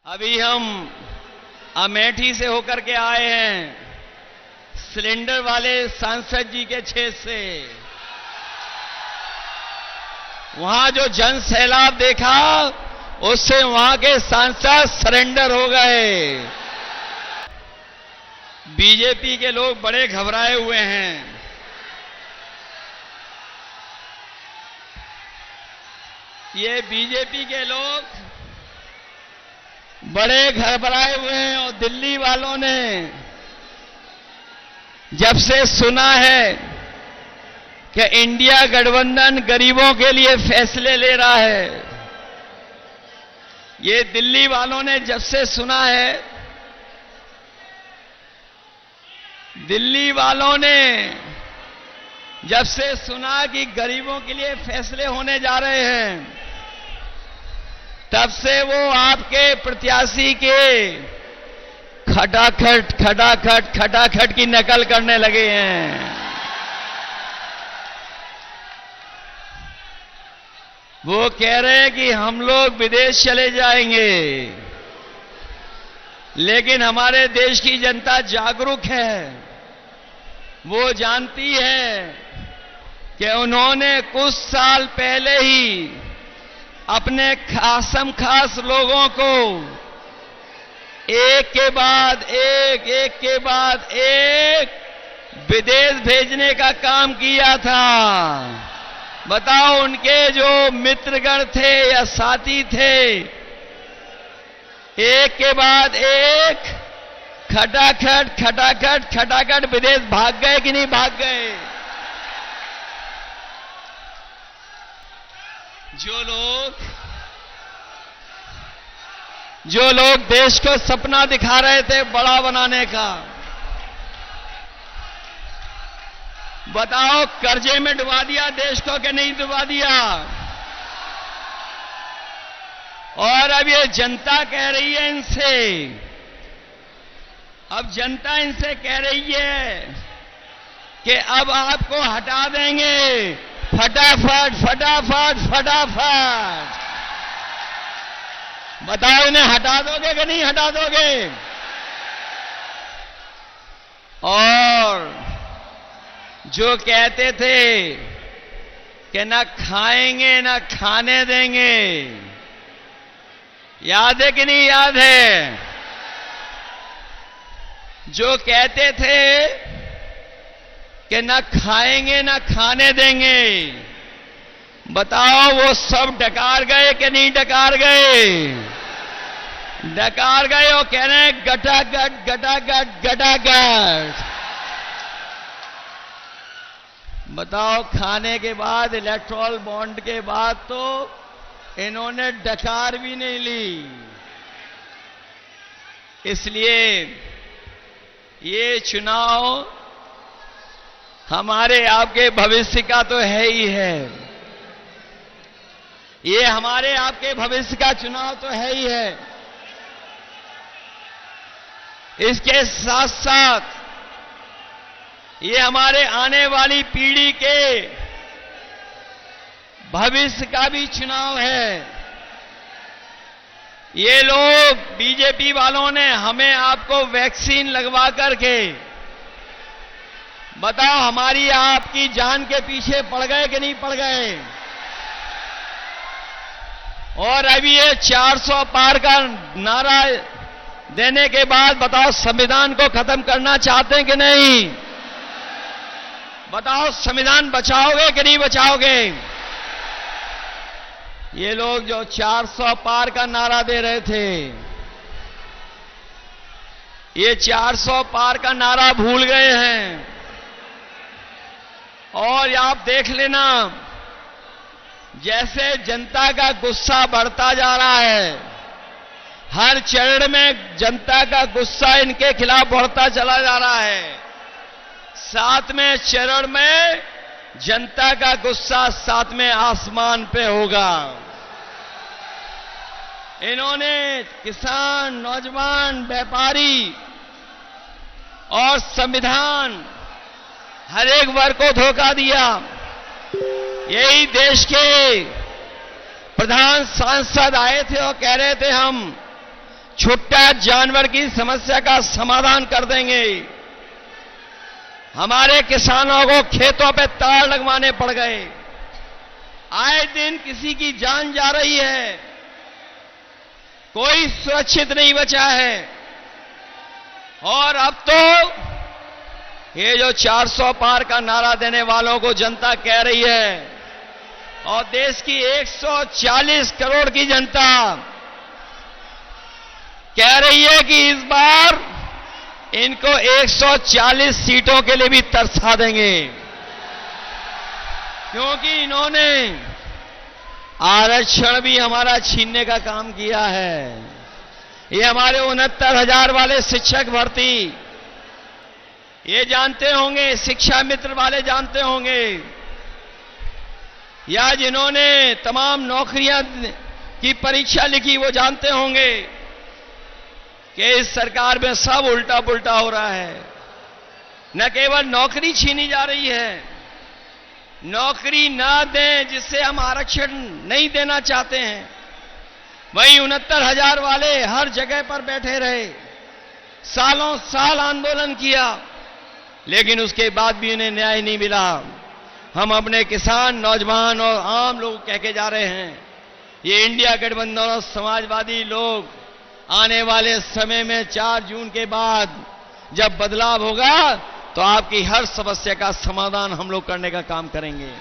अभी हम अमेठी से होकर के आए हैं, सिलेंडर वाले सांसद जी के क्षेत्र से। वहां जो जन सैलाब देखा, उससे वहां के सांसद सरेंडर हो गए। बीजेपी के लोग बड़े घबराए हुए हैं। ये बीजेपी के लोग बड़े घबराए हुए हैं और दिल्ली वालों ने जब से सुना है कि इंडिया गठबंधन गरीबों के लिए फैसले ले रहा है, ये दिल्ली वालों ने जब से सुना है, दिल्ली वालों ने जब से सुना कि गरीबों के लिए फैसले होने जा रहे हैं, तब से वो आपके प्रत्याशी के खटाखट की नकल करने लगे हैं। वो कह रहे हैं कि हम लोग विदेश चले जाएंगे, लेकिन हमारे देश की जनता जागरूक है। वो जानती है कि उन्होंने कुछ साल पहले ही अपने खासम खास लोगों को एक के बाद एक विदेश भेजने का काम किया था। बताओ, उनके जो मित्रगण थे या साथी थे, एक के बाद एक खटाखट विदेश भाग गए कि नहीं भाग गए? जो लोग देश को सपना दिखा रहे थे बड़ा बनाने का, बताओ कर्जे में डुबा दिया देश को कि नहीं डुबा दिया? और अब ये जनता कह रही है इनसे, अब जनता इनसे कह रही है कि अब आपको हटा देंगे फटाफट। बताओ, इन्हें हटा दोगे कि नहीं हटा दोगे? और जो कहते थे कि ना खाएंगे ना खाने देंगे, याद है कि नहीं याद है? जो कहते थे कि ना खाएंगे ना खाने देंगे, बताओ वो सब डकार गए कि नहीं डकार गए? डकार गए और कह रहे हैं गटागट। बताओ, खाने के बाद, इलेक्टोरल बॉन्ड के बाद तो इन्होंने डकार भी नहीं ली। इसलिए ये चुनाव हमारे आपके भविष्य का तो है ही है। ये हमारे आपके भविष्य का चुनाव तो है ही है। इसके साथ साथ ये हमारे आने वाली पीढ़ी के भविष्य का भी चुनाव है। ये लोग बीजेपी वालों ने हमें आपको वैक्सीन लगवा करके, बताओ हमारी आपकी जान के पीछे पड़ गए कि नहीं पड़ गए? और अभी ये 400 पार का नारा देने के बाद बताओ संविधान को खत्म करना चाहते हैं कि नहीं? बताओ, संविधान बचाओगे कि नहीं बचाओगे? ये लोग जो 400 पार का नारा दे रहे थे, ये 400 पार का नारा भूल गए हैं। और आप देख लेना, जैसे जनता का गुस्सा बढ़ता जा रहा है, हर चरण में जनता का गुस्सा इनके खिलाफ बढ़ता चला जा रहा है। 7वें चरण में जनता का गुस्सा 7वें आसमान पे होगा। इन्होंने किसान, नौजवान, व्यापारी और संविधान हर एक वर्ग को धोखा दिया। यही देश के प्रधान सांसद आए थे और कह रहे थे हम छुट्टा जानवर की समस्या का समाधान कर देंगे। हमारे किसानों को खेतों पे तार लगवाने पड़ गए, आए दिन किसी की जान जा रही है, कोई सुरक्षित नहीं बचा है। और अब तो ये जो 400 पार का नारा देने वालों को जनता कह रही है, और देश की 140 करोड़ की जनता कह रही है कि इस बार इनको 140 सीटों के लिए भी तरसा देंगे, क्योंकि इन्होंने आरक्षण भी हमारा छीनने का काम किया है। ये हमारे 69,000 वाले शिक्षक भर्ती, ये जानते होंगे, शिक्षा मित्र वाले जानते होंगे, या जिन्होंने तमाम नौकरियां की परीक्षा लिखी वो जानते होंगे कि इस सरकार में सब उल्टा पुल्टा हो रहा है। न केवल नौकरी छीनी जा रही है, नौकरी ना दें जिससे हम आरक्षण नहीं देना चाहते हैं, वहीं 69,000 वाले हर जगह पर बैठे रहे, सालों साल आंदोलन किया, लेकिन उसके बाद भी उन्हें न्याय नहीं मिला। हम अपने किसान, नौजवान और आम लोग कह के जा रहे हैं, ये इंडिया गठबंधन और समाजवादी लोग आने वाले समय में 4 जून के बाद जब बदलाव होगा तो आपकी हर समस्या का समाधान हम लोग करने का काम करेंगे।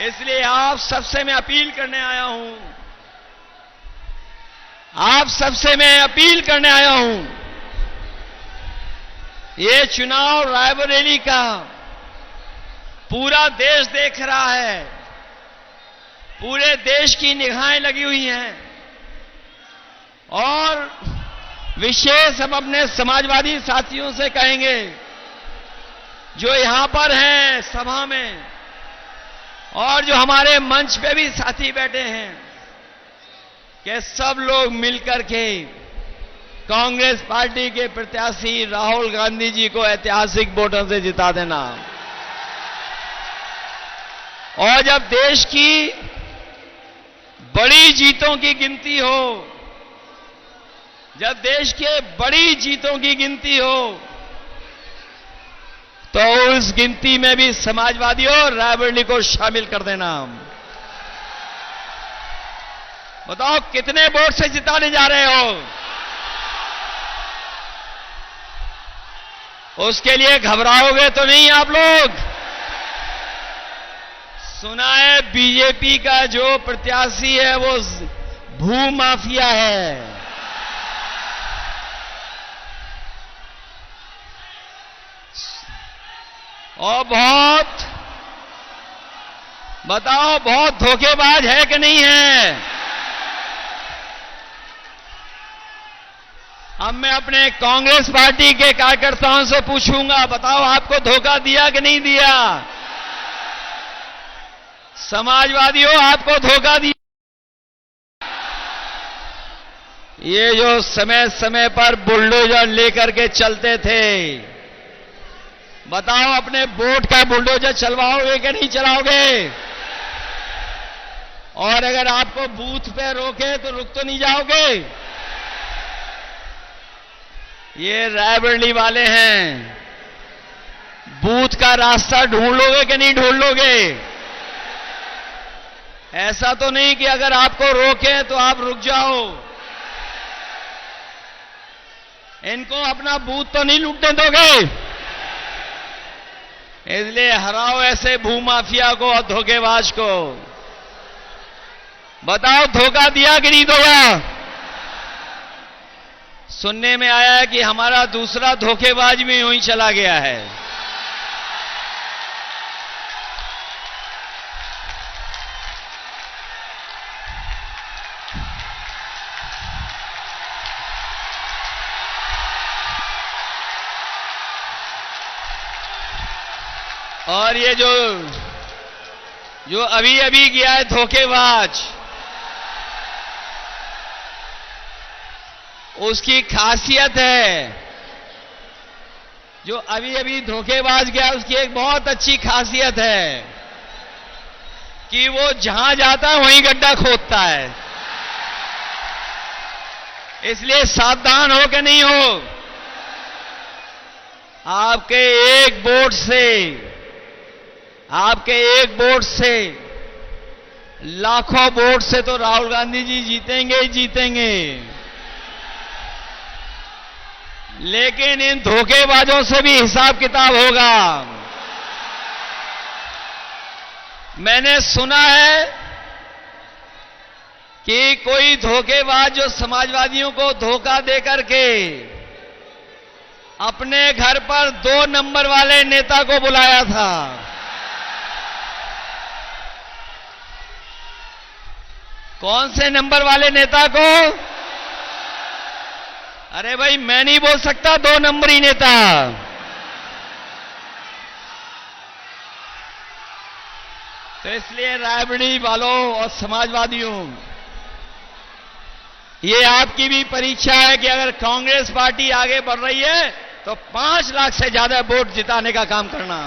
इसलिए आप सबसे मैं अपील करने आया हूं, आप सबसे मैं अपील करने आया हूं, ये चुनाव रायबरेली का पूरा देश देख रहा है, पूरे देश की निगाहें लगी हुई हैं, और विशेष हम अपने समाजवादी साथियों से कहेंगे जो यहां पर हैं सभा में, और जो हमारे मंच पे भी साथी बैठे हैं, कि सब लोग मिलकर के कांग्रेस पार्टी के प्रत्याशी राहुल गांधी जी को ऐतिहासिक वोटों से जिता देना। और जब देश की बड़ी जीतों की गिनती हो, जब देश के बड़ी जीतों की गिनती हो, तो उस गिनती में भी समाजवादियों और रायबरेली को शामिल कर देना। बताओ कितने वोट से जिताने जा रहे हो? उसके लिए घबराओगे तो नहीं आप लोग? सुना है बीजेपी का जो प्रत्याशी है वो भू माफिया है। और बताओ बहुत धोखेबाज है कि नहीं है? अब मैं अपने कांग्रेस पार्टी के कार्यकर्ताओं से पूछूंगा, बताओ आपको धोखा दिया कि नहीं दिया? समाजवादियों आपको धोखा दिया? ये जो समय समय पर बुलडोजर लेकर के चलते थे, बताओ अपने वोट का बुलडोजर चलवाओगे कि नहीं चलाओगे? और अगर आपको बूथ पे रोके तो रुक तो नहीं जाओगे? ये रायबरेली वाले हैं, बूथ का रास्ता ढूंढ लोगे कि नहीं ढूंढ लोगे? ऐसा तो नहीं कि अगर आपको रोके तो आप रुक जाओ। इनको अपना बूथ तो नहीं लूटने दोगे? इसलिए हराओ ऐसे भूमाफिया को और धोखेबाज को। बताओ धोखा दिया कि नहीं दिया? सुनने में आया है कि हमारा दूसरा धोखेबाज भी यूं ही चला गया है। और ये जो अभी अभी गया है धोखेबाज, उसकी खासियत है, जो अभी अभी धोखेबाज गया उसकी एक बहुत अच्छी खासियत है कि वो जहां जाता है वहीं गड्ढा खोदता है। इसलिए सावधान हो कि नहीं हो। आपके एक वोट से लाखों वोट से तो राहुल गांधी जी जीतेंगे ही जीतेंगे, लेकिन इन धोखेबाजों से भी हिसाब किताब होगा। मैंने सुना है कि कोई धोखेबाज जो समाजवादियों को धोखा देकर के अपने घर पर 2 नंबर वाले नेता को बुलाया था। कौन से नंबर वाले नेता को? अरे भाई, मैं नहीं बोल सकता 2 नंबरी नेता। तो इसलिए रायबरेली वालों और समाजवादियों, ये आपकी भी परीक्षा है कि अगर कांग्रेस पार्टी आगे बढ़ रही है तो 5 लाख से ज्यादा वोट जिताने का काम करना।